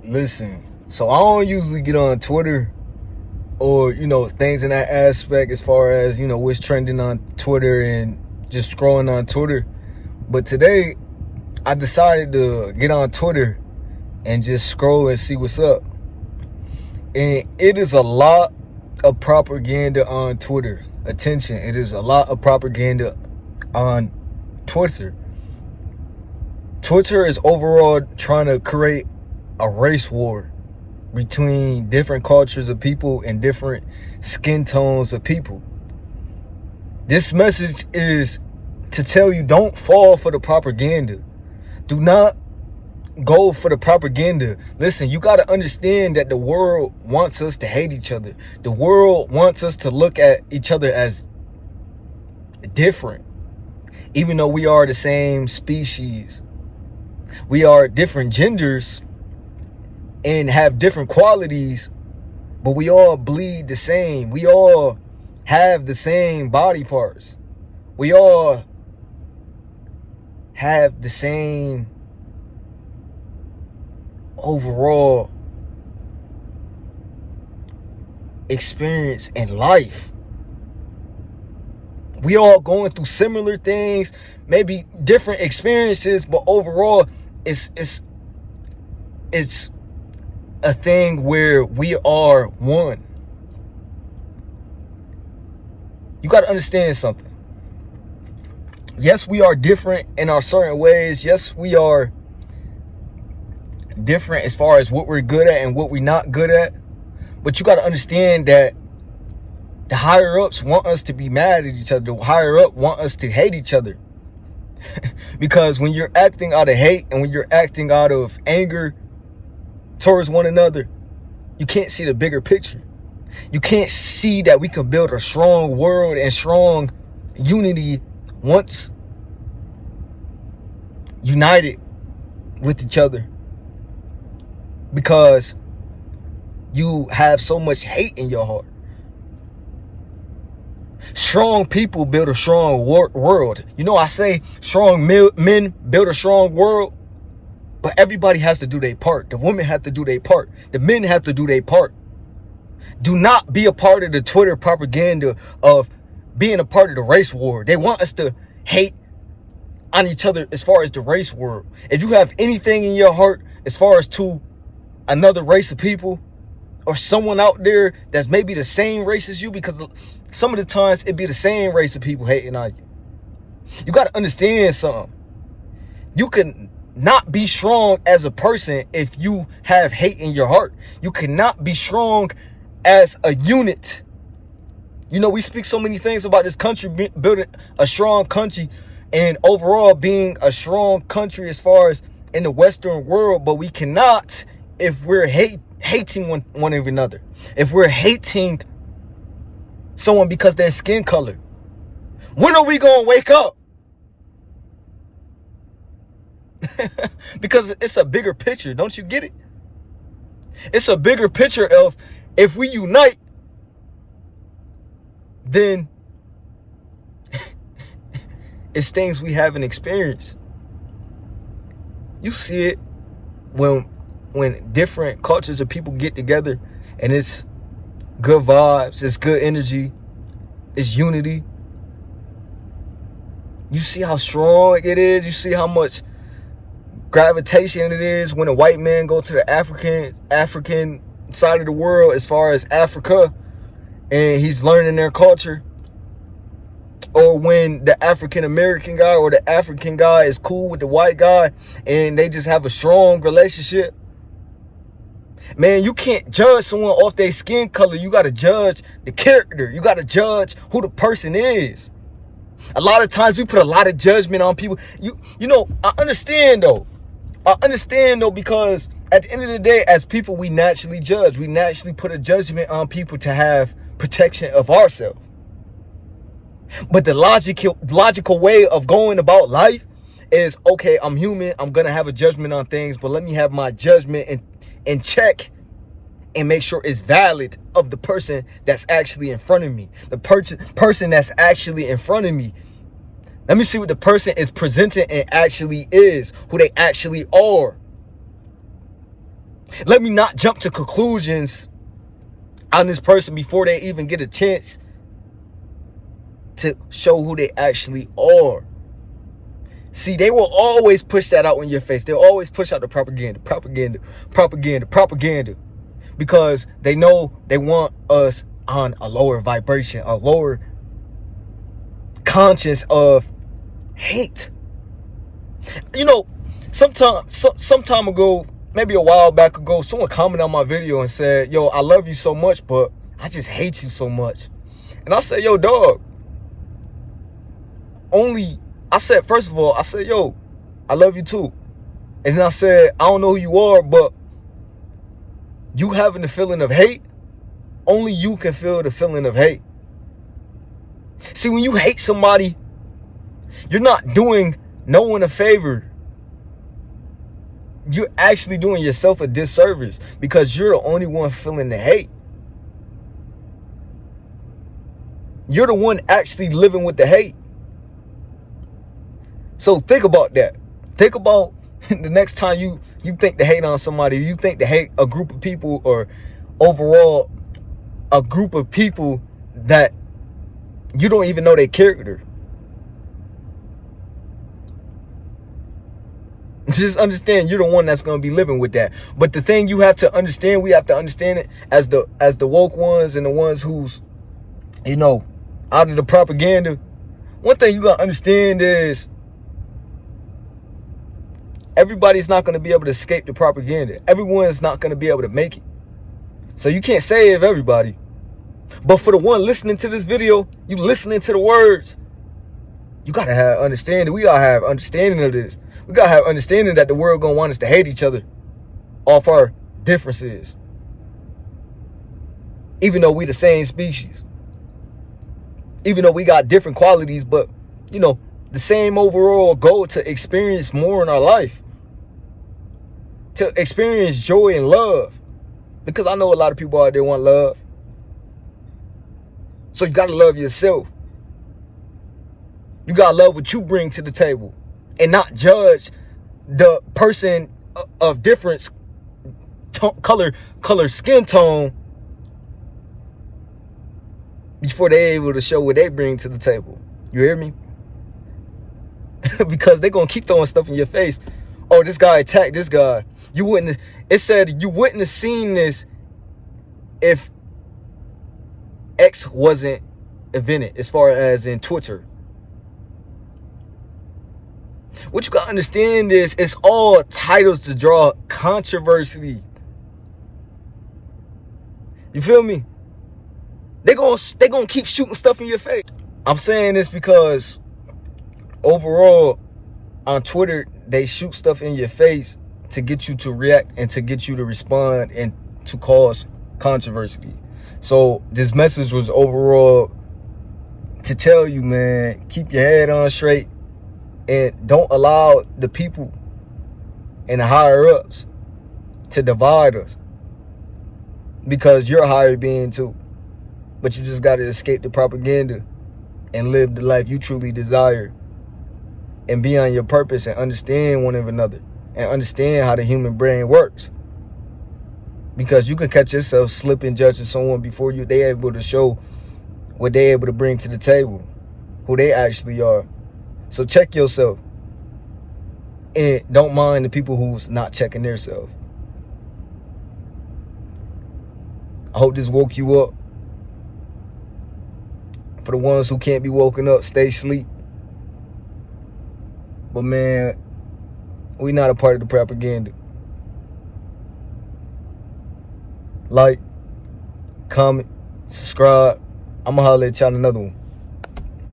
Listen, so I don't usually get on Twitter or, things in that aspect as far as, what's trending on Twitter and just scrolling on Twitter. But today, I decided to get on Twitter and just scroll and see what's up. And it is a lot of propaganda on Twitter. Attention, it is a lot of propaganda on Twitter. Twitter is overall trying to create a race war between different cultures of people and different skin tones of people. This message is to tell you, don't fall for the propaganda. Do not go for the propaganda. Listen, you got to understand that the world wants us to hate each other. The world wants us to look at each other as different, even though we are the same species. We are different genders and have different qualities, but we all bleed the same. We all have the same body parts. We all have the same overall experience in life. We all going through similar things, maybe different experiences, but overall it's a thing where we are one. You got to understand something. Yes, we are different in our certain ways. Yes, we are different as far as what we're good at and what we're not good at. But you got to understand that the higher ups want us to be mad at each other. The higher up want us to hate each other. Because when you're acting out of hate and when you're acting out of anger towards one another, you can't see the bigger picture. You can't see that we can build a strong world and strong unity once united with each other, because you have so much hate in your heart. Strong people build a strong world. I say strong men build a strong world, but everybody has to do their part. The women have to do their part. The men have to do their part. Do not be a part of the Twitter propaganda of being a part of the race war. They want us to hate on each other as far as the race war. If you have anything in your heart as far as to another race of people or someone out there that's maybe the same race as you, because some of the times it be the same race of people hating on you. You got to understand something. You can not be strong as a person if you have hate in your heart. You cannot be strong as a unit. We speak so many things about this country building a strong country and overall being a strong country as far as in the Western world, but we cannot if we're hating one of another. If we're hating someone because their skin color. When are we going to wake up? Because it's a bigger picture. Don't you get it? It's a bigger picture of if we unite, then it's things we haven't experienced. You see it when different cultures of people get together and it's good vibes, it's good energy, it's unity. You see how strong it is. You see how much gravitation it is when a white man go to the African side of the world as far as Africa and he's learning their culture, or when the African American guy or the African guy is cool with the white guy and they just have a strong relationship. Man, you can't judge someone off their skin color. You got to judge the character. You got to judge who the person is. A lot of times we put a lot of judgment on people. I understand though. Because at the end of the day, as people, we naturally judge. We naturally put a judgment on people to have protection of ourselves. But the logical way of going about life is, okay, I'm human. I'm going to have a judgment on things, but let me have my judgment in check and make sure it's valid of the person that's actually in front of me. The person that's actually in front of me. Let me see what the person is presenting and actually is, who they actually are. Let me not jump to conclusions on this person before they even get a chance to show who they actually are. See, they will always push that out in your face. They'll always push out the propaganda, because they know they want us on a lower vibration, a lower conscience of hate. You know, some time ago, maybe a while back ago, someone commented on my video and said, yo, I love you so much, but I just hate you so much. And I said, yo, dog, first of all, I said, yo, I love you too. And then I said, I don't know who you are, but you having the feeling of hate, only you can feel the feeling of hate. See, when you hate somebody, you're not doing no one a favor. You're actually doing yourself a disservice, because you're the only one feeling the hate. You're the one actually living with the hate. So think about that. Think about the next time you think to hate on somebody, you think to hate a group of people, or overall a group of people that you don't even know their character. Just understand you're the one that's going to be living with that. But the thing you have to understand, we have to understand it as the woke ones and the ones who's, you know, out of the propaganda. One thing you got to understand is everybody's not going to be able to escape the propaganda. Everyone's not going to be able to make it. So you can't save everybody. But for the one listening to this video, you listening to the words, you got to have understanding. We got to have understanding of this. We got to have understanding that the world going to want us to hate each other off our differences. Even though we the same species. Even though we got different qualities, but, you know, the same overall goal to experience more in our life. To experience joy and love. Because I know a lot of people out there want love. So you got to love yourself. You got to love what you bring to the table. And not judge the person of different color, skin tone before they're able to show what they bring to the table. You hear me? Because they're going to keep throwing stuff in your face. Oh, this guy attacked this guy. It said you wouldn't have seen this if X wasn't invented, as far as in Twitter. What you gotta understand is it's all titles to draw controversy. You feel me? They gonna keep shooting stuff in your face. I'm saying this because overall on Twitter, they shoot stuff in your face to get you to react and to get you to respond and to cause controversy. So this message was overall to tell you, man, keep your head on straight and don't allow the people and the higher ups to divide us, because you're a higher being too. But you just got to escape the propaganda and live the life you truly desire and be on your purpose and understand one another and understand how the human brain works. Because you can catch yourself slipping, judging someone before they able to show what they able to bring to the table, who they actually are. So check yourself and don't mind the people who's not checking themselves. I hope this woke you up. For the ones who can't be woken up, stay asleep. But man, we not a part of the propaganda. Like, comment, subscribe. I'm gonna holler at y'all in another one.